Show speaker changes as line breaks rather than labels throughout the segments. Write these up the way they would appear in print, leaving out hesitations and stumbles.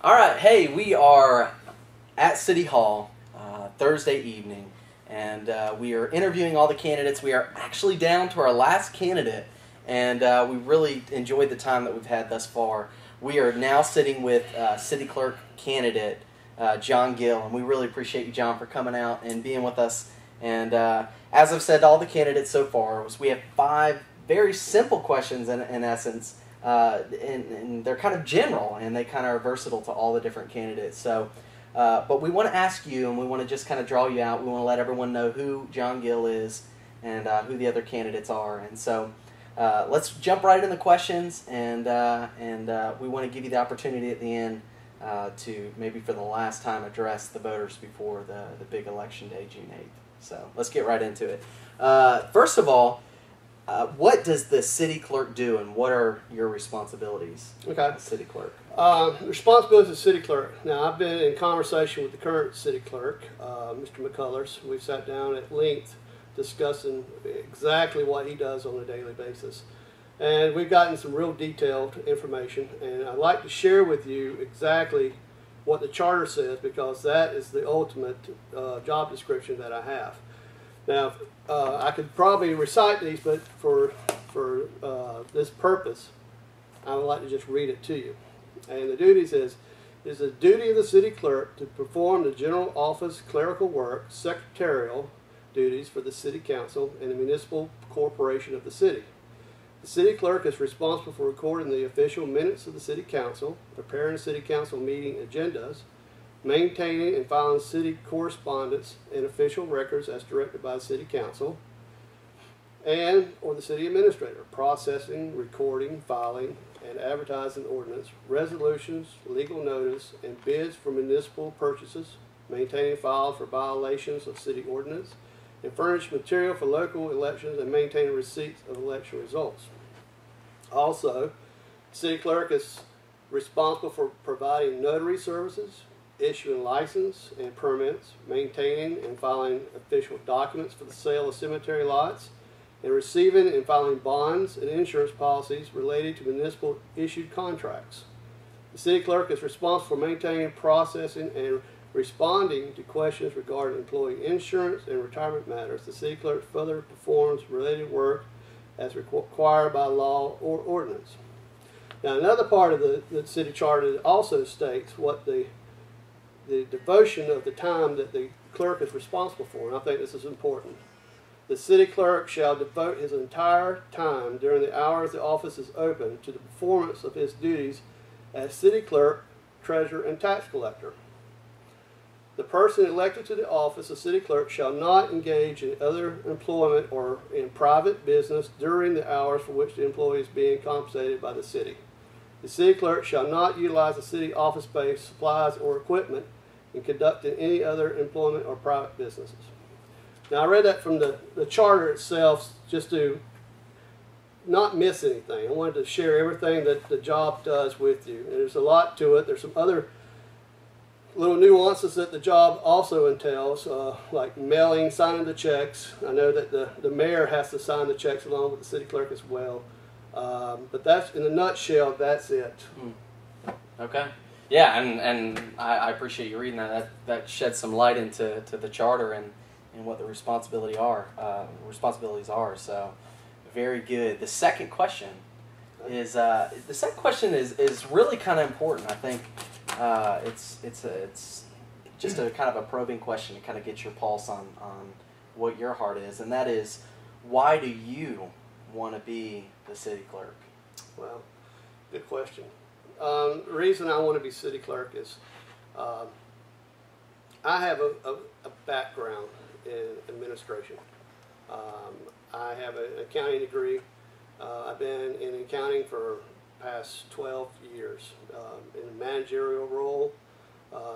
All right, hey, we are at City Hall Thursday evening, and we are interviewing all the candidates. We are actually down to our last candidate, and we really enjoyed the time that we've had thus far. We are now sitting with City Clerk candidate John Gill, and we really appreciate you, John, for coming out and being with us. And as I've said to all the candidates so far, we have 5 very simple questions in essence. And they're kind of general, and they kind of are versatile to all the different candidates. So, but we want to ask you, and we want to just kind of draw you out. We want to let everyone know who John Gill is and who the other candidates are. And so, let's jump right into the questions, and we want to give you the opportunity at the end to maybe for the last time address the voters before the big election day, June 8th. So let's get right into it. First of all, what does the city clerk do, and what are your responsibilities as city clerk?
Responsibilities of city clerk. Now, I've been in conversation with the current city clerk, Mr. McCullers. We've sat down at length discussing exactly what he does on a daily basis. And we've gotten some real detailed information, and I'd like to share with you exactly what the charter says, because that is the ultimate job description that I have. Now, I could probably recite these, but for this purpose, I would like to just read it to you. And the duty says, it is the duty of the city clerk to perform the general office clerical work, secretarial duties for the city council and the municipal corporation of the city. The city clerk is responsible for recording the official minutes of the city council, preparing city council meeting agendas, maintaining and filing city correspondence and official records as directed by the city council, or the city administrator, processing, recording, filing, and advertising ordinance, resolutions, legal notice, and bids for municipal purchases, maintaining files for violations of city ordinance, and furnish material for local elections, and maintaining receipts of election results. Also, the city clerk is responsible for providing notary services, issuing license and permits, maintaining and filing official documents for the sale of cemetery lots, and receiving and filing bonds and insurance policies related to municipal issued contracts. The city clerk is responsible for maintaining, processing, and responding to questions regarding employee insurance and retirement matters. The city clerk further performs related work as required by law or ordinance. Now, another part of the city charter also states what the devotion of the time that the clerk is responsible for, and I think this is important. The city clerk shall devote his entire time during the hours the office is open to the performance of his duties as city clerk, treasurer, and tax collector. The person elected to the office of city clerk shall not engage in other employment or in private business during the hours for which the employee is being compensated by the city. The city clerk shall not utilize the city office space, supplies, or equipment in conducting any other employment or private businesses. Now, I read that from the charter itself just to not miss anything. I wanted to share everything that the job does with you. And there's a lot to it. There's some other little nuances that the job also entails, like mailing, signing the checks. I know that the mayor has to sign the checks along with the city clerk as well. But that's, in a nutshell, that's it.
Okay. Yeah, and I appreciate you reading that. That sheds some light into the charter and what the responsibilities are. So, very good. The second question is really kind of important. I think it's just a kind of a probing question to kind of get your pulse on what your heart is, and that is, why do you want to be the city clerk?
Well, good question. The reason I want to be city clerk is I have a background in administration. I have an accounting degree. I've been in accounting for the past 12 years in a managerial role.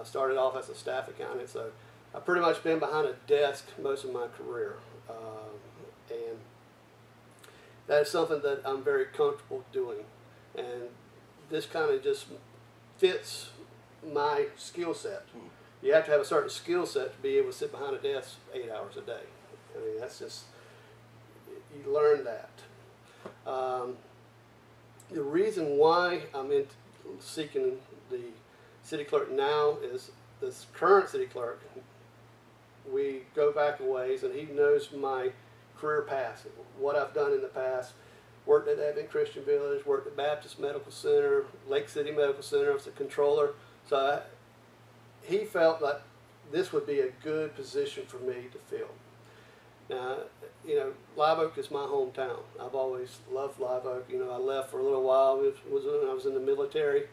Started off as a staff accountant, so I've pretty much been behind a desk most of my career. And that is something that I'm very comfortable doing. And this kind of just fits my skill set. You have to have a certain skill set to be able to sit behind a desk 8 hours a day. I mean, that's just, you learn that. The reason why I'm seeking the city clerk now is this current city clerk. We go back a ways, and he knows my career past, what I've done in the past. Worked at Advent Christian Village, worked at Baptist Medical Center, Lake City Medical Center as a controller. So he felt like this would be a good position for me to fill. Now, you know, Live Oak is my hometown. I've always loved Live Oak. You know, I left for a little while. It was when I was in the military,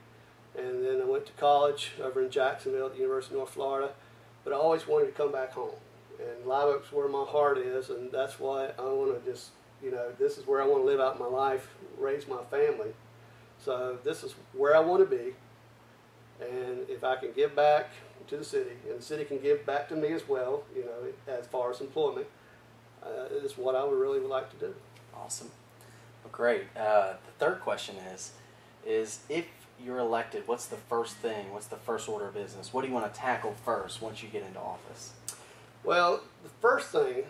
and then I went to college over in Jacksonville at the University of North Florida. But I always wanted to come back home, and Live Oak's where my heart is, and that's why I want to just, you know, this is where I want to live out my life, raise my family. So this is where I want to be, and if I can give back to the city, and the city can give back to me as well, you know, as far as employment, is what I would really like to do.
Awesome. Well, great. The third question is if you're elected, what's the first thing? What's the first order of business? What do you want to tackle first once you get into office?
Well, the first thing,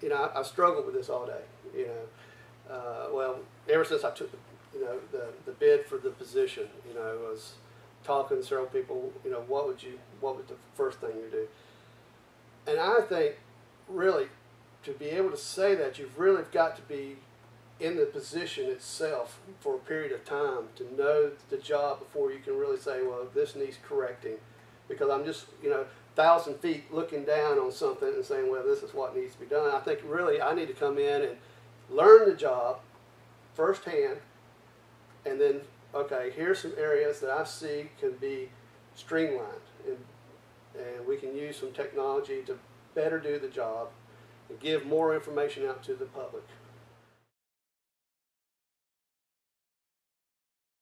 you know, I've struggled with this all day. You know, well, ever since I took the bid for the position, you know, I was talking to several people. You know, what would the first thing you do? And I think really, to be able to say that, you've really got to be in the position itself for a period of time to know the job before you can really say, well, this needs correcting. Because I'm just, you know, 1,000 feet looking down on something and saying, well, this is what needs to be done. I think really I need to come in and learn the job firsthand, and then, okay, here's some areas that I see can be streamlined, and we can use some technology to better do the job and give more information out to the public.